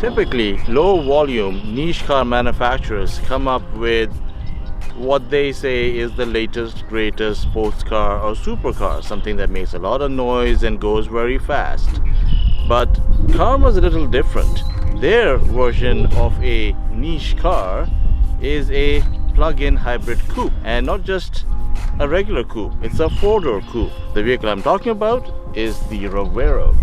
Typically, low volume niche car manufacturers come up with what they say is the latest, greatest sports car or supercar, something that makes a lot of noise and goes very fast. But Karma's a little different. Their version of a niche car is a plug-in hybrid coupe, and not just a regular coupe, it's a four-door coupe. The vehicle I'm talking about is the Revero.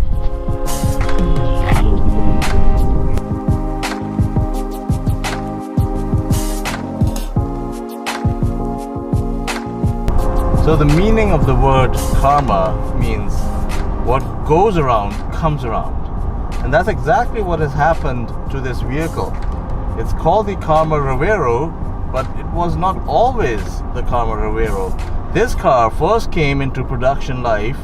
So the meaning of the word karma means what goes around comes around. And that's exactly what has happened to this vehicle. It's called the Karma Revero, but it was not always the Karma Revero. This car first came into production life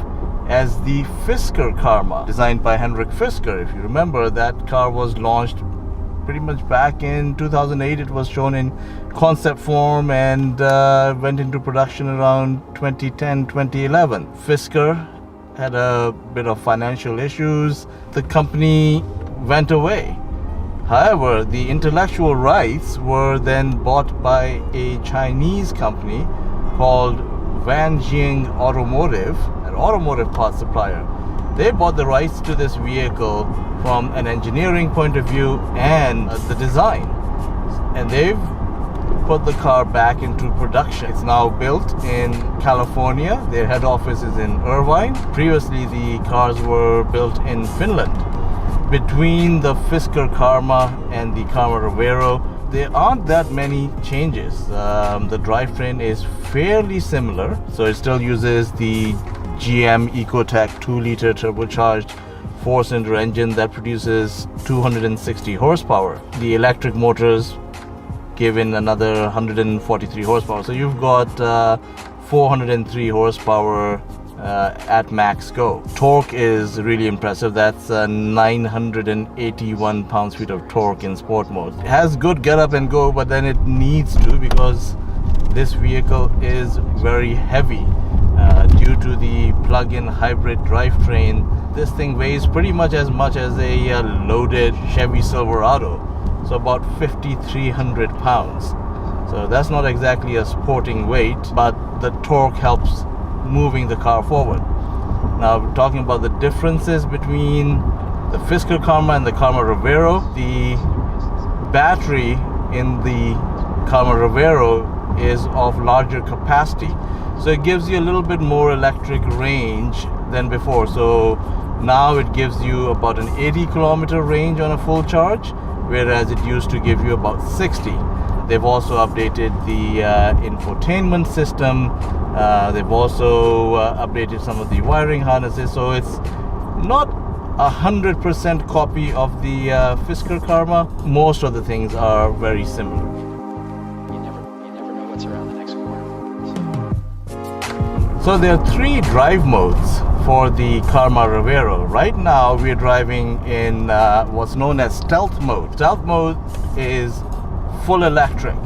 as the Fisker Karma, designed by Henrik Fisker. If you remember, that car was launched pretty much back in 2008. It was shown in concept form and went into production around 2010, 2011. Fisker had a bit of financial issues. The company went away. However, the intellectual rights were then bought by a Chinese company called Wanjing Automotive, an automotive parts supplier. They bought the rights to this vehicle from an engineering point of view and the design. And they've put the car back into production. It's now built in California. Their head office is in Irvine. Previously, the cars were built in Finland. Between the Fisker Karma and the Karma Revero, there aren't that many changes. The drivetrain is fairly similar. So it still uses the GM Ecotec 2-liter turbocharged 4-cylinder engine that produces 260 horsepower. The electric motors give in another 143 horsepower. So you've got 403 horsepower at max go. Torque is really impressive. That's 981 pounds-feet of torque in sport mode. It has good get up and go, but then it needs to, because this vehicle is very heavy. Due to the plug-in hybrid drivetrain, this thing weighs pretty much as a loaded Chevy Silverado, so about 5,300 pounds. So that's not exactly a sporting weight, but the torque helps moving the car forward. Now, we're talking about the differences between the Fisker Karma and the Karma Revero. The battery in the Karma Revero is of larger capacity, so it gives you a little bit more electric range than before. So now it gives you about an 80 kilometer range on a full charge, whereas it used to give you about 60. They've also updated the infotainment system. They've also updated some of the wiring harnesses, so it's not 100% copy of the Fisker Karma. Most of the things are very similar. You never know what's around the next corner. So there are 3 drive modes for the Karma Revero. Right now we're driving in what's known as stealth mode. Stealth mode is full electric.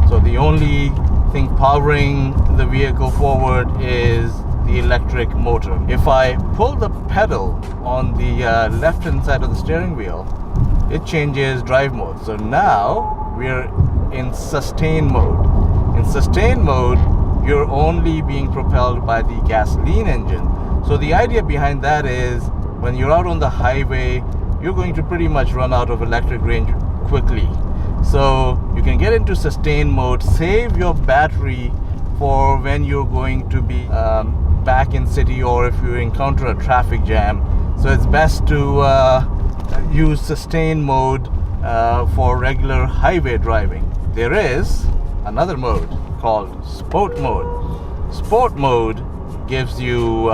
So the only thing powering the vehicle forward is the electric motor. If I pull the pedal on the left hand side of the steering wheel, it changes drive mode. So now we're in sustain mode. In sustain mode, you're only being propelled by the gasoline engine. So the idea behind that is when you're out on the highway, you're going to pretty much run out of electric range quickly. So you can get into sustain mode, save your battery for when you're going to be back in city, or if you encounter a traffic jam. So it's best to use sustain mode for regular highway driving. There is another mode called sport mode. Sport mode gives you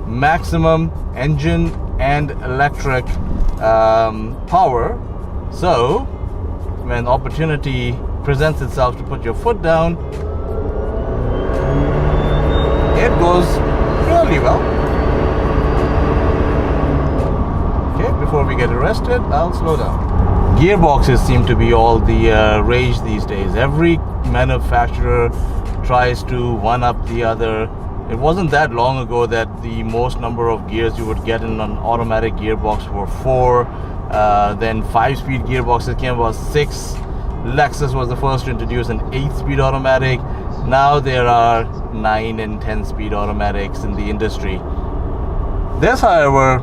maximum engine and electric power. So when opportunity presents itself to put your foot down, it goes really well. Okay, before we get arrested, I'll slow down. Gearboxes seem to be all the rage these days. Every manufacturer tries to one up the other. It wasn't that long ago that the most number of gears you would get in an automatic gearbox were 4. Then 5-speed gearboxes came about 6. Lexus was the first to introduce an 8-speed automatic. Now there are 9 and 10-speed automatics in the industry. This, however,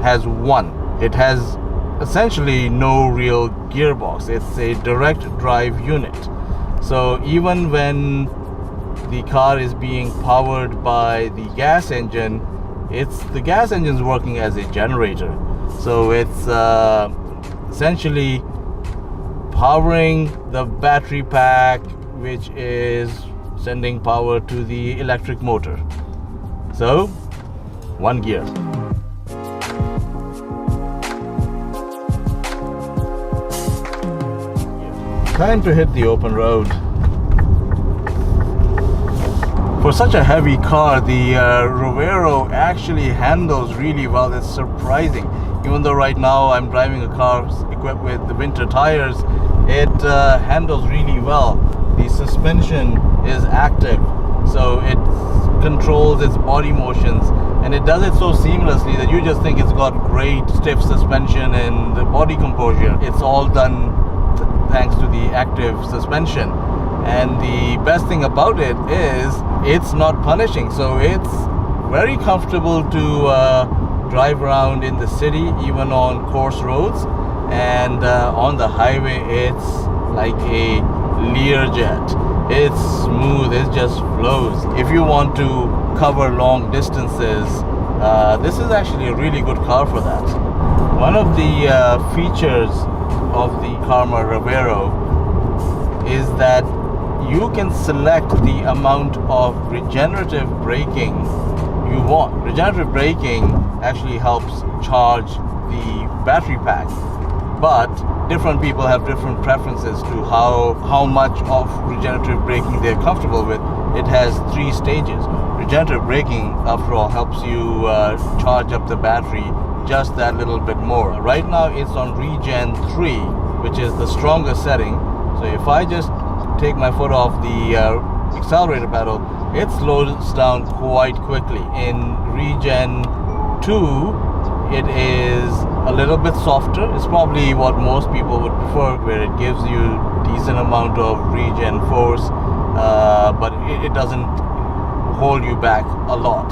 has one. It has essentially no real gearbox. It's a direct drive unit. So even when the car is being powered by the gas engine, the gas engine's working as a generator. So it's essentially powering the battery pack, which is sending power to the electric motor. So, one gear. Time to hit the open road. For such a heavy car, the Revero actually handles really well. It's surprising. Even though right now I'm driving a car equipped with the winter tires, it handles really well. The suspension is active, so it controls its body motions, and it does it so seamlessly that you just think it's got great stiff suspension and the body composure. It's all done thanks to the active suspension. And the best thing about it is it's not punishing, so it's very comfortable to drive around in the city, even on coarse roads, and on the highway it's like a Learjet. It's smooth, it just flows. If you want to cover long distances, this is actually a really good car for that. One of the features of the Karma Revero is that you can select the amount of regenerative braking you want. Regenerative braking actually helps charge the battery pack, but different people have different preferences to how much of regenerative braking they're comfortable with. It has 3 stages. Regenerative braking, after all, helps you charge up the battery just that little bit more. Right now it's on Regen 3, which is the strongest setting. So if I just take my foot off the accelerator pedal, it slows down quite quickly. In Regen 2, it is a little bit softer. It's probably what most people would prefer, where it gives you decent amount of regen force, but it doesn't hold you back a lot.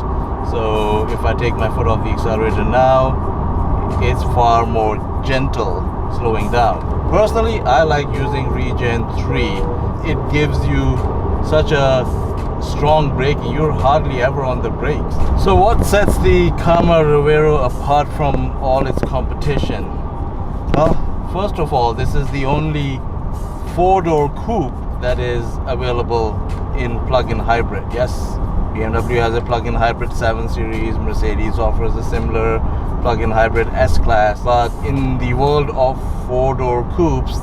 So if I take my foot off the accelerator now, it's far more gentle slowing down. Personally, I like using Regen 3. It gives you such a strong braking, you're hardly ever on the brakes. So what sets the Karma Revero apart from all its competition? Well, first of all, this is the only 4-door coupe that is available in plug-in hybrid. Yes, BMW has a plug-in hybrid 7 Series, Mercedes offers a similar plug-in hybrid S-Class, but in the world of 4-door coupes,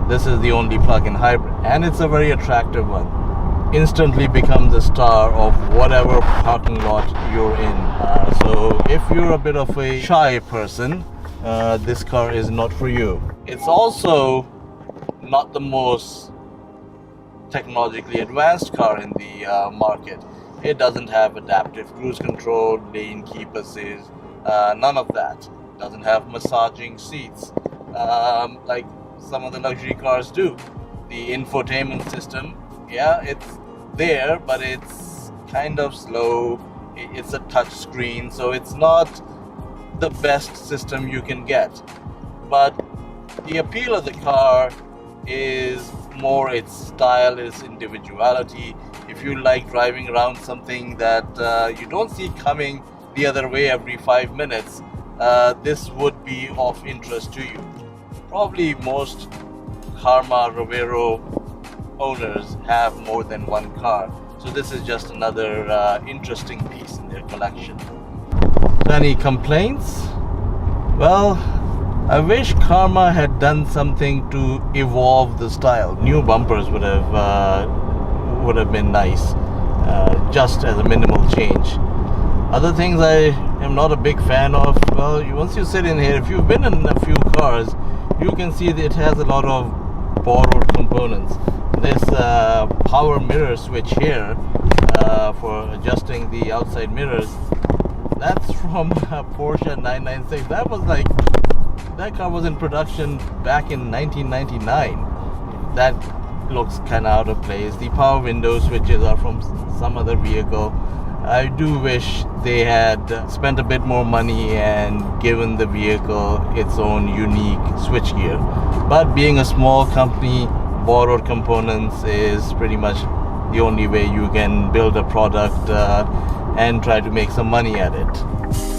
this is the only plug-in hybrid, and it's a very attractive one. Instantly becomes the star of whatever parking lot you're in. So if you're a bit of a shy person, this car is not for you. It's also not the most technologically advanced car in the market. It doesn't have adaptive cruise control, lane keep assist, none of that. It doesn't have massaging seats like some of the luxury cars do. The infotainment system, yeah, it's there, but it's kind of slow. It's a touch screen, so it's not the best system you can get. But the appeal of the car is more its style, its individuality. If you like driving around something that you don't see coming the other way every 5 minutes, this would be of interest to you. Probably most Karma Revero owners have more than one car, so this is just another interesting piece in their collection. So any complaints? Well, I wish Karma had done something to evolve the style. New bumpers would have been nice, just as a minimal change. Other things I am not a big fan of. Well, once you sit in here, if you've been in a few cars, you can see that it has a lot of borrowed components. This power mirror switch here for adjusting the outside mirrors, that's from a Porsche 996. That was like that car was in production back in 1999. That looks kind of out of place. The power window switches are from some other vehicle. I do wish they had spent a bit more money and given the vehicle its own unique switchgear. But being a small company, borrowed components is pretty much the only way you can build a product and try to make some money at it.